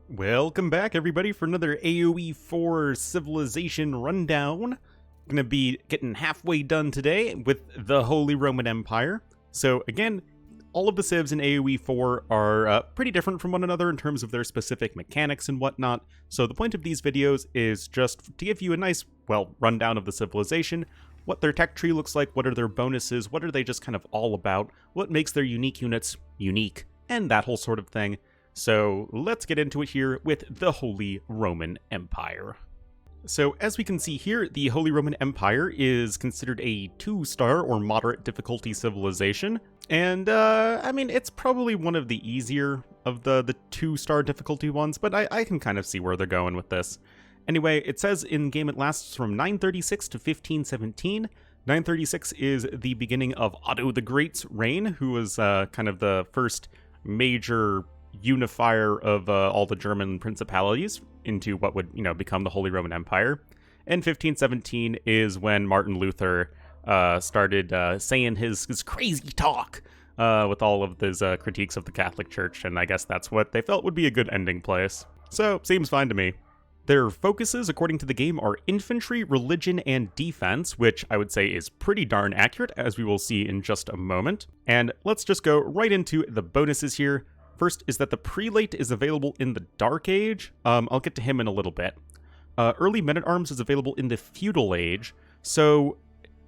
Welcome back, everybody, for another AoE4 Civilization Rundown. Gonna be getting halfway done today with the Holy Roman Empire. So again, all of the civs in AoE4 are pretty different from one another in terms of their specific mechanics and whatnot. So the point of these videos is just to give you a nice, rundown of the civilization, what their tech tree looks like, what are their bonuses, what are they just kind of all about, what makes their unique units unique, and that whole sort of thing. So let's get into it here with the Holy Roman Empire. So as we can see here, the Holy Roman Empire is considered a 2-star or moderate difficulty civilization. And, I mean, it's probably one of the easier of the 2-star difficulty ones, but I can kind of see where they're going with this. Anyway, it says in-game it lasts from 936 to 1517. 936 is the beginning of Otto the Great's reign, who was kind of the first major unifier of all the German principalities into what would, become the Holy Roman Empire. And 1517 is when Martin Luther started saying his crazy talk with all of his critiques of the Catholic Church, and I guess that's what they felt would be a good ending place. So, seems fine to me. Their focuses, according to the game, are infantry, religion, and defense, which I would say is pretty darn accurate, as we will see in just a moment. And let's just go right into the bonuses here. First is that the Prelate is available in the Dark Age. I'll get to him in a little bit. Early Men-at-Arms is available in the Feudal Age, so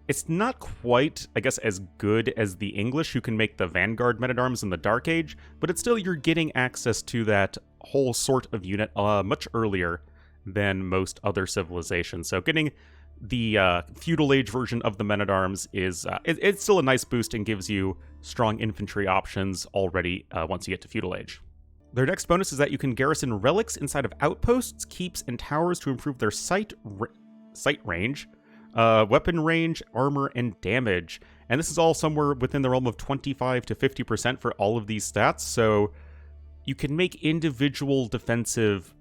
it's not quite, I guess, as good as the English, who can make the Vanguard Men-at-Arms in the Dark Age, but it's still, you're getting access to that whole sort of unit much earlier than most other civilizations. So getting the Feudal Age version of the Men-at-Arms is it's still a nice boost and gives you strong infantry options already once you get to Feudal Age. Their next bonus is that you can garrison relics inside of outposts, keeps, and towers to improve their sight range, weapon range, armor, and damage. And this is all somewhere within the realm of 25 to 50% for all of these stats, so you can make individual defensive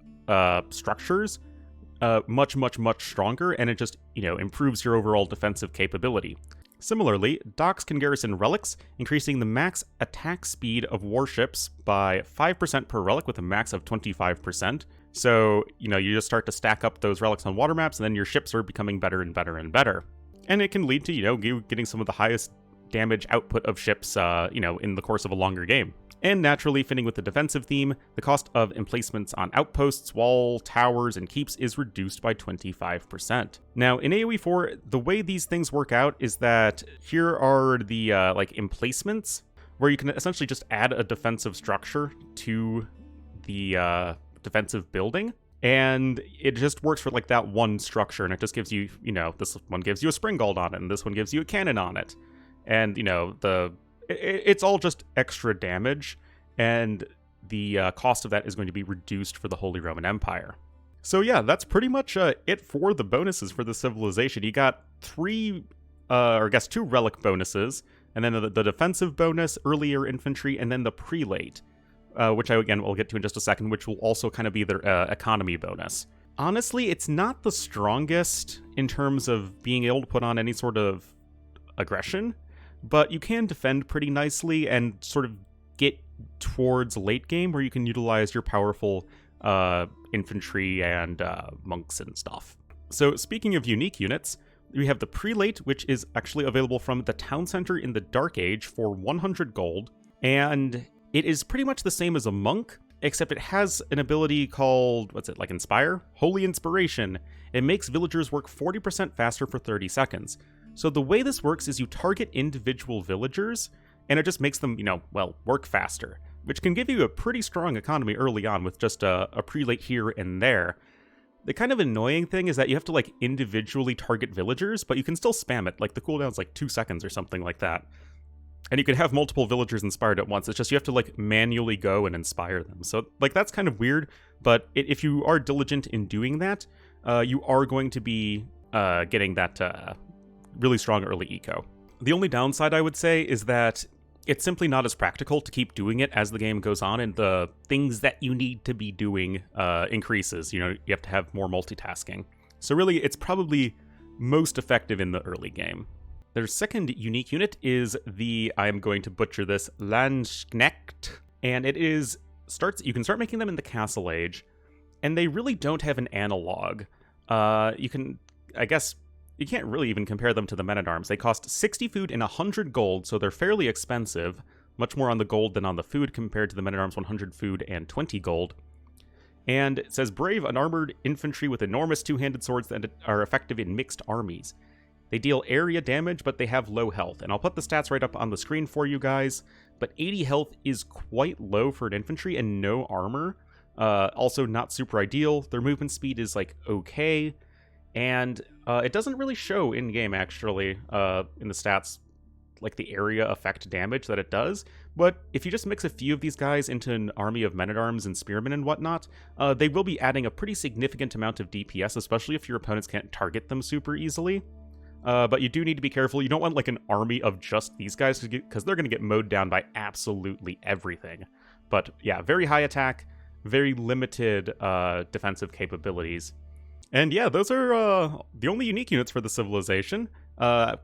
structures much stronger, and it just, improves your overall defensive capability. Similarly, docks can garrison relics, increasing the max attack speed of warships by 5% per relic with a max of 25%. So, you just start to stack up those relics on water maps, and then your ships are becoming better and better and better. And it can lead to, you getting some of the highest damage output of ships, in the course of a longer game. And naturally, fitting with the defensive theme, the cost of emplacements on outposts, wall, towers, and keeps is reduced by 25%. Now, in AoE4, the way these things work out is that here are the, emplacements, where you can essentially just add a defensive structure to the defensive building, and it just works for, that one structure, and it just gives you, this one gives you a springald on it, and this one gives you a cannon on it. And, it's all just extra damage, and the cost of that is going to be reduced for the Holy Roman Empire. So yeah, that's pretty much it for the bonuses for the civilization. You got two relic bonuses, and then the defensive bonus, earlier infantry, and then the Prelate, which I, again, will get to in just a second, which will also kind of be their economy bonus. Honestly, it's not the strongest in terms of being able to put on any sort of aggression, but you can defend pretty nicely and sort of get towards late game where you can utilize your powerful infantry and monks and stuff. So speaking of unique units, we have the Prelate, which is actually available from the town center in the Dark Age for 100 gold, and it is pretty much the same as a monk, except it has an ability called, Inspire? Holy Inspiration. It makes villagers work 40% faster for 30 seconds. So the way this works is you target individual villagers, and it just makes them, work faster, which can give you a pretty strong economy early on with just a Prelate here and there. The kind of annoying thing is that you have to, individually target villagers, but you can still spam it. The cooldown's 2 seconds or something like that. And you can have multiple villagers inspired at once. It's just you have to, manually go and inspire them. So, that's kind of weird, but if you are diligent in doing that, you are going to be getting that really strong early eco. The only downside, I would say, is that it's simply not as practical to keep doing it as the game goes on, and the things that you need to be doing increases. You have to have more multitasking. So really, it's probably most effective in the early game. Their second unique unit is the, I am going to butcher this, Landsknecht, and it is you can start making them in the Castle Age. and they really don't have an analog. I guess, you can't really even compare them to the men-at-arms. They cost 60 food and 100 gold, so they're fairly expensive, much more on the gold than on the food compared to the men-at-arms 100 food and 20 gold. And it says, brave, unarmored infantry with enormous two-handed swords that are effective in mixed armies. They deal area damage, but they have low health. And I'll put the stats right up on the screen for you guys, but 80 health is quite low for an infantry and no armor. Also not super ideal. Their movement speed is, like, okay. And it doesn't really show in-game, actually, in the stats, like the area effect damage that it does, but if you just mix a few of these guys into an army of men-at-arms and spearmen and whatnot, they will be adding a pretty significant amount of DPS, especially if your opponents can't target them super easily. But you do need to be careful. You don't want like an army of just these guys, because they're going to get mowed down by absolutely everything. But yeah, very high attack, very limited defensive capabilities. And yeah, those are the only unique units for the civilization.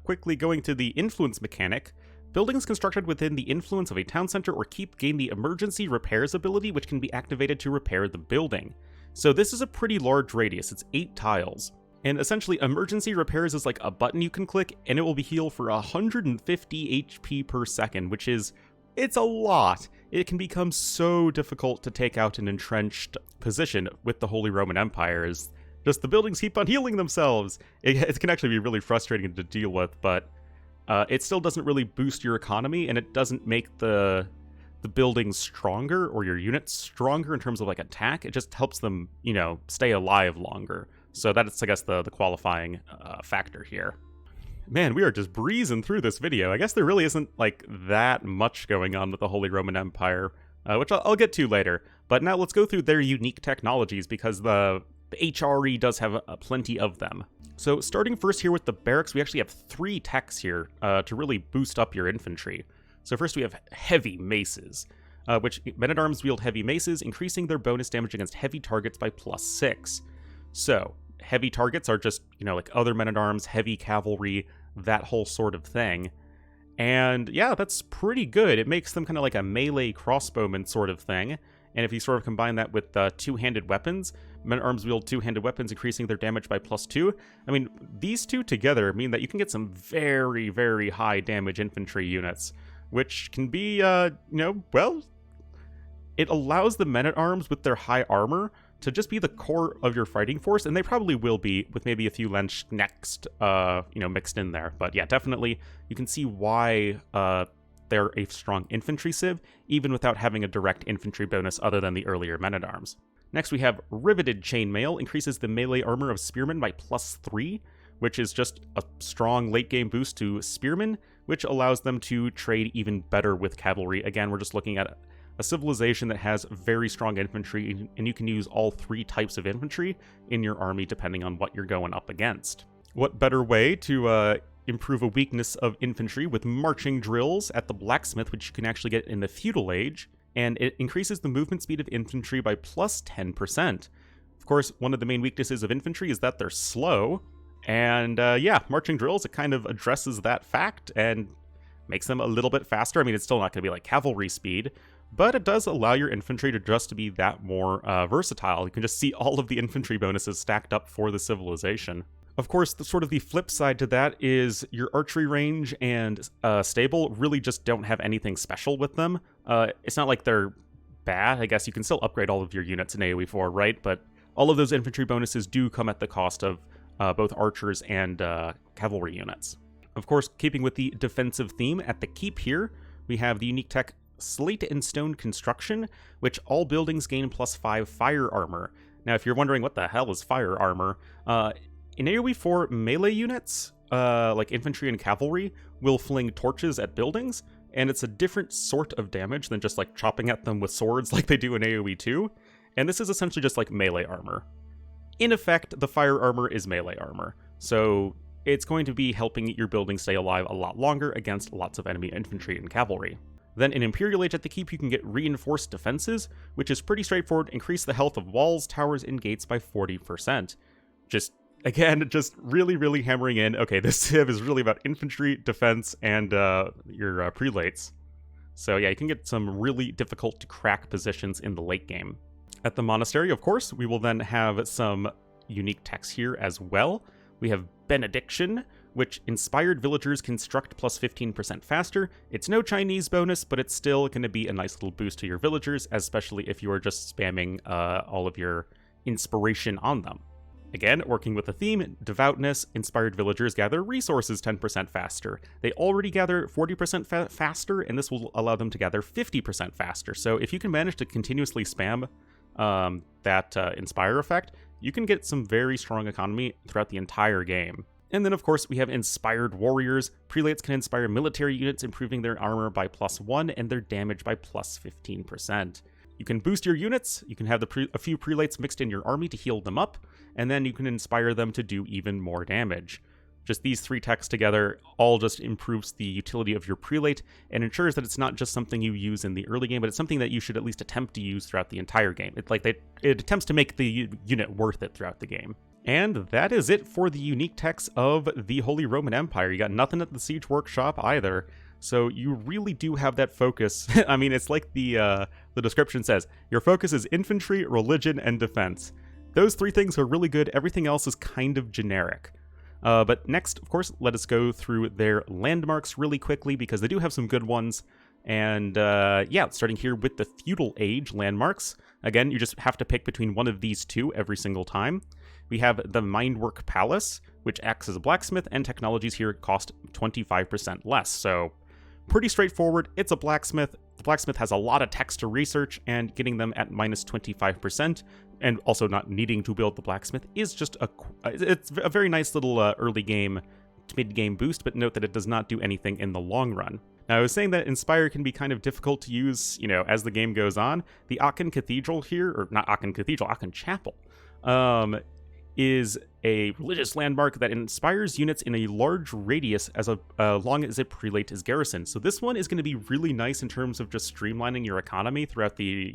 Quickly going to the influence mechanic. Buildings constructed within the influence of a town center or keep gain the emergency repairs ability, which can be activated to repair the building. So this is a pretty large radius, it's 8 tiles. And essentially, emergency repairs is like a button you can click, and it will be healed for 150 HP per second, which is, it's a lot. It can become so difficult to take out an entrenched position with the Holy Roman Empire, as just the buildings keep on healing themselves. It can actually be really frustrating to deal with, but it still doesn't really boost your economy, and it doesn't make the buildings stronger or your units stronger in terms of like attack. It just helps them, you know, stay alive longer. So that's, I guess, the qualifying factor here. Man, we are just breezing through this video. I guess there really isn't like that much going on with the Holy Roman Empire, which I'll get to later. But now let's go through their unique technologies, because the HRE does have plenty of them. So starting first here with the barracks, we actually have 3 techs here to really boost up your infantry. So first we have heavy maces, which men-at-arms wield heavy maces, increasing their bonus damage against heavy targets by +6. So heavy targets are just, you know, like other men-at-arms, heavy cavalry, that whole sort of thing. And yeah, that's pretty good. It makes them kind of like a melee crossbowman sort of thing. And if you sort of combine that with two-handed weapons, men-at-arms wield two-handed weapons, increasing their damage by +2. I mean, these two together mean that you can get some very, very high damage infantry units, which can be, you know, well, it allows the men-at-arms with their high armor to just be the core of your fighting force, and they probably will be, with maybe a few Lench next, you know, mixed in there. But yeah, definitely, you can see why they're a strong infantry civ, even without having a direct infantry bonus other than the earlier men-at-arms. Next we have Riveted Chainmail, increases the melee armor of spearmen by +3, which is just a strong late-game boost to spearmen, which allows them to trade even better with cavalry. Again, we're just looking at a civilization that has very strong infantry, and you can use all 3 types of infantry in your army depending on what you're going up against. What better way to improve a weakness of infantry with marching drills at the blacksmith, which you can actually get in the feudal age, and it increases the movement speed of infantry by +10%. Of course, one of the main weaknesses of infantry is that they're slow, and yeah, marching drills, it kind of addresses that fact and makes them a little bit faster. I mean, it's still not going to be like cavalry speed, but it does allow your infantry to just to be that more versatile. You can just see all of the infantry bonuses stacked up for the civilization. Of course, the flip side to that is your archery range and stable really just don't have anything special with them. It's not like they're bad. I guess you can still upgrade all of your units in AoE4, right? But all of those infantry bonuses do come at the cost of both archers and cavalry units. Of course, keeping with the defensive theme, at the keep here, we have the unique tech Slate and Stone Construction, which all buildings gain +5 fire armor. Now, if you're wondering what the hell is fire armor, in AoE4, melee units, like infantry and cavalry, will fling torches at buildings, and it's a different sort of damage than just like chopping at them with swords like they do in AoE2, and this is essentially just like melee armor. In effect, the fire armor is melee armor, so it's going to be helping your building stay alive a lot longer against lots of enemy infantry and cavalry. Then in Imperial Age at the Keep, you can get Reinforced Defenses, which is pretty straightforward. Increase the health of walls, towers, and gates by 40%. Again, just really, really hammering in, okay, this civ is really about infantry, defense, and your prelates. So yeah, you can get some really difficult to crack positions in the late game. At the monastery, of course, we will then have some unique texts here as well. We have Benediction, which inspired villagers construct plus 15% faster. It's no Chinese bonus, but it's still going to be a nice little boost to your villagers, especially if you are just spamming all of your inspiration on them. Again, working with the theme, Devoutness, inspired villagers gather resources 10% faster. They already gather 40% faster, and this will allow them to gather 50% faster. So if you can manage to continuously spam that Inspire effect, you can get some very strong economy throughout the entire game. And then, of course, we have Inspired Warriors. Prelates can inspire military units, improving their armor by +1 and their damage by +15%. You can boost your units, you can have a few prelates mixed in your army to heal them up, and then you can inspire them to do even more damage. Just these 3 texts together all just improves the utility of your prelate and ensures that it's not just something you use in the early game, but it's something that you should at least attempt to use throughout the entire game. It attempts to make the unit worth it throughout the game. And that is it for the unique texts of the Holy Roman Empire. You got nothing at the Siege Workshop either. So you really do have that focus. I mean, it's like the description says, your focus is infantry, religion, and defense. Those 3 things are really good. Everything else is kind of generic. But next, of course, let us go through their landmarks really quickly, because they do have some good ones. And yeah, starting here with the Feudal Age landmarks. Again, you just have to pick between one of these 2 every single time. We have the Mindwork Palace, which acts as a blacksmith, and technologies here cost 25% less. So pretty straightforward. It's a blacksmith. The blacksmith has a lot of text to research, and getting them at -25%, and also not needing to build the blacksmith, is just it's a very nice little early game to mid-game boost, but note that it does not do anything in the long run. Now, I was saying that Inspire can be kind of difficult to use, as the game goes on. The Aachen Cathedral here, or not Aachen Cathedral, Aachen Chapel, is a religious landmark that inspires units in a large radius as long as a prelate is garrisoned. So this one is going to be really nice in terms of just streamlining your economy throughout the,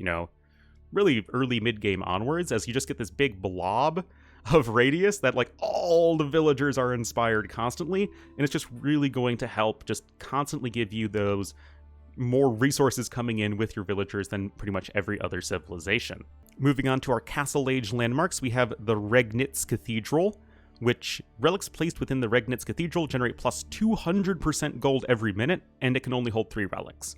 really early mid-game onwards, as you just get this big blob of radius that, like, all the villagers are inspired constantly, and it's just really going to help just constantly give you those more resources coming in with your villagers than pretty much every other civilization. Moving on to our Castle Age landmarks, we have the Regnitz Cathedral, which relics placed within the Regnitz Cathedral generate plus 200% gold every minute, and it can only hold 3 relics.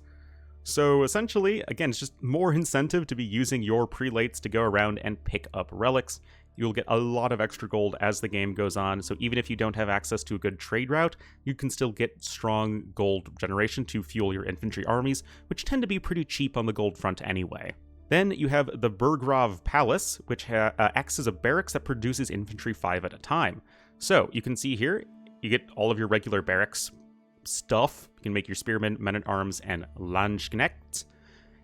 So essentially, again, it's just more incentive to be using your prelates to go around and pick up relics. You'll get a lot of extra gold as the game goes on, so even if you don't have access to a good trade route, you can still get strong gold generation to fuel your infantry armies, which tend to be pretty cheap on the gold front anyway. Then you have the Burgrave Palace, which acts as a barracks that produces infantry 5 at a time. So you can see here, you get all of your regular barracks stuff. You can make your spearmen, men-at-arms, and Landsknechts.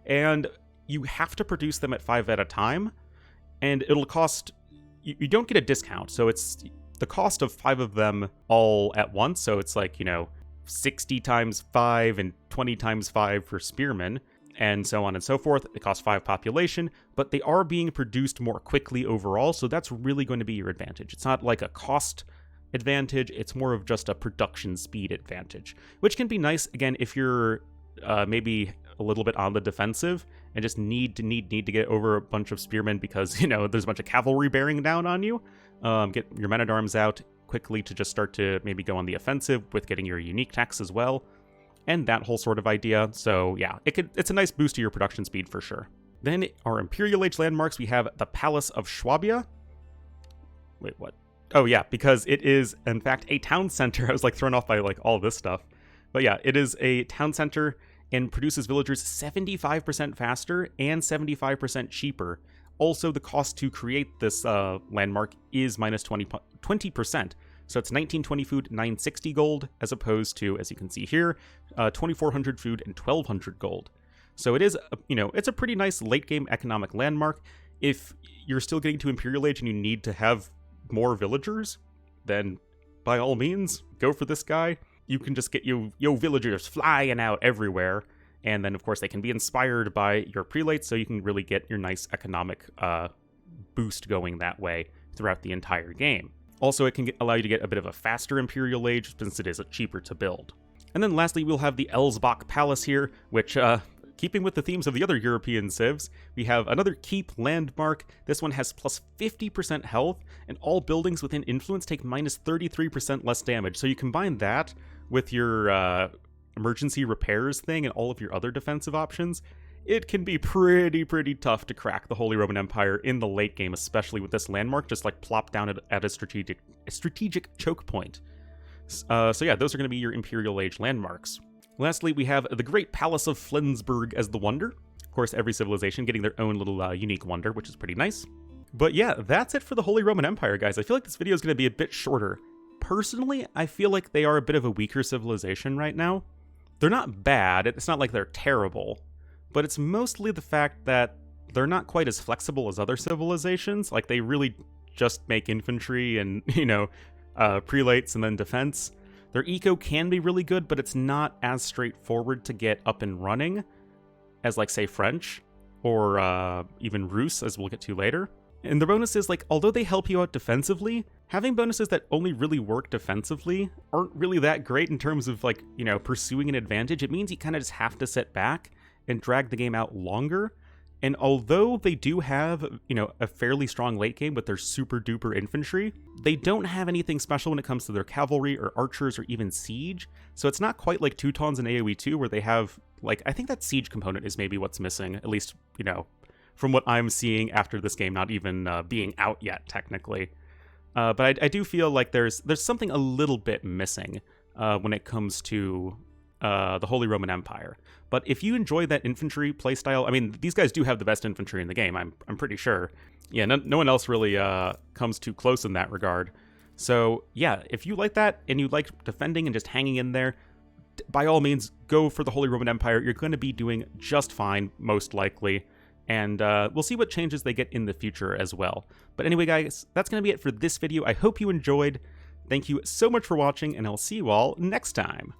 And you have to produce them at 5 at a time, and it'll cost... You don't get a discount, so it's the cost of 5 of them all at once, so it's like, 60 times 5 and 20 times 5 for spearmen, and so on and so forth. It costs 5 population, but they are being produced more quickly overall, so that's really going to be your advantage. It's not like a cost advantage, it's more of just a production speed advantage, which can be nice, again, if you're maybe a little bit on the defensive and just need to get over a bunch of spearmen because, there's a bunch of cavalry bearing down on you. Get your men-at-arms out quickly to just start to maybe go on the offensive with getting your unique tax as well, and that whole sort of idea. So yeah, it's a nice boost to your production speed for sure. Then our Imperial Age landmarks, we have the Palace of Swabia. Wait, what? Oh yeah, because it is in fact a town center. I was thrown off by all this stuff. But yeah, it is a town center and produces villagers 75% faster and 75% cheaper. Also, the cost to create this landmark is minus 20%. So it's 1920 food, 960 gold, as opposed to, as you can see here, 2400 food and 1200 gold. So it is, it's a pretty nice late game economic landmark. If you're still getting to Imperial Age and you need to have more villagers, then by all means, go for this guy. You can just get your villagers flying out everywhere, and then of course they can be inspired by your prelates, so you can really get your nice economic boost going that way throughout the entire game. Also, it can allow you to get a bit of a faster Imperial Age, since it is cheaper to build. And then lastly, we'll have the Elsbach Palace here, which keeping with the themes of the other European civs, we have another keep landmark. This one has plus 50% health, and all buildings within influence take minus 33% less damage. So you combine that with your emergency repairs thing and all of your other defensive options, it can be pretty tough to crack the Holy Roman Empire in the late game, especially with this landmark just like plopped down at a strategic choke point. So yeah, those are going to be your Imperial Age landmarks. Lastly, we have the Great Palace of Flensburg as the wonder. Of course, every civilization getting their own little unique wonder, which is pretty nice. But yeah, that's it for the Holy Roman Empire, guys. I feel like this video is going to be a bit shorter. Personally, I feel like they are a bit of a weaker civilization right now. They're not bad, it's not like they're terrible, but it's mostly the fact that they're not quite as flexible as other civilizations. Like, they really just make infantry and, prelates and then defense. Their eco can be really good, but it's not as straightforward to get up and running as, like, say, French or even Rus, as we'll get to later. And the bonuses, like, although they help you out defensively, having bonuses that only really work defensively aren't really that great in terms of, like, pursuing an advantage. It means you kind of just have to sit back and drag the game out longer. And although they do have, a fairly strong late game with their super duper infantry, they don't have anything special when it comes to their cavalry or archers or even siege. So it's not quite like Teutons and AoE2 where they have, like, I think that siege component is maybe what's missing, at least, from what I'm seeing after this game not even being out yet, technically. But I do feel like there's something a little bit missing when it comes to the Holy Roman Empire. But if you enjoy that infantry playstyle, I mean, these guys do have the best infantry in the game, I'm pretty sure. Yeah, no one else really comes too close in that regard. So yeah, if you like that and you like defending and just hanging in there, by all means, go for the Holy Roman Empire. You're going to be doing just fine, most likely. And we'll see what changes they get in the future as well. But anyway, guys, that's going to be it for this video. I hope you enjoyed. Thank you so much for watching, and I'll see you all next time.